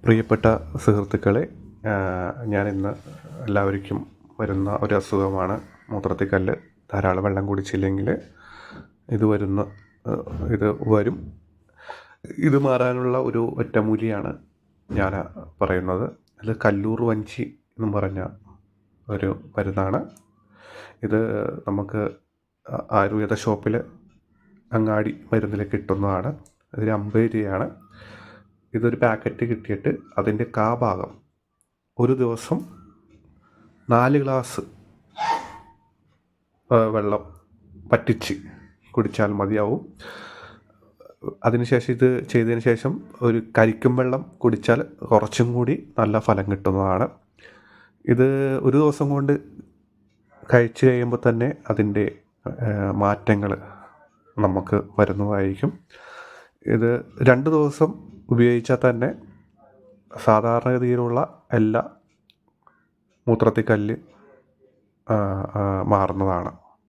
പ്രിയപ്പെട്ട സുഹൃത്തുക്കളെ, ഞാനിന്ന് എല്ലാവർക്കും വരുന്ന ഒരു അസുഖമാണ് മൂത്രത്തിൽ കല്ല്. ധാരാളം വെള്ളം കുടിച്ചില്ലെങ്കിൽ ഇത് വരും. ഇത് മാറാനുള്ള ഒരു ഒറ്റമൂലിയാണ് ഞാൻ പറയുന്നത്. ഇത് കല്ലൂർ വഞ്ചി എന്നും പറഞ്ഞ ഒരു മരുന്നാണ്. ഇത് നമുക്ക് ആയുർവേദ ഷോപ്പിൽ അങ്ങാടി മരുന്നിൽ കിട്ടുന്നതാണ്. ഇതിന് 50 രൂപയാണ്. ഇതൊരു പാക്കറ്റ് കിട്ടിയിട്ട് അതിൻ്റെ ഭാഗം ഒരു ദിവസം 4 ഗ്ലാസ് വെള്ളം പറ്റിച്ച് കുടിച്ചാൽ മതിയാവും. അതിനുശേഷം ഇത് ചെയ്തതിന് ശേഷം ഒരു കരിക്കും വെള്ളം കുടിച്ചാൽ കുറച്ചും കൂടി നല്ല ഫലം കിട്ടുന്നതാണ്. ഇത് ഒരു ദിവസം കൊണ്ട് കഴിച്ചു കഴിയുമ്പോൾ തന്നെ അതിൻ്റെ മാറ്റങ്ങൾ നമുക്ക് വരുന്നതായിരിക്കും. ഇത് 2 ദിവസം ഉപയോഗിച്ചാൽ തന്നെ സാധാരണഗതിയിലുള്ള എല്ലാ മൂത്രത്തിൽ കല്ല് മാറുന്നതാണ്.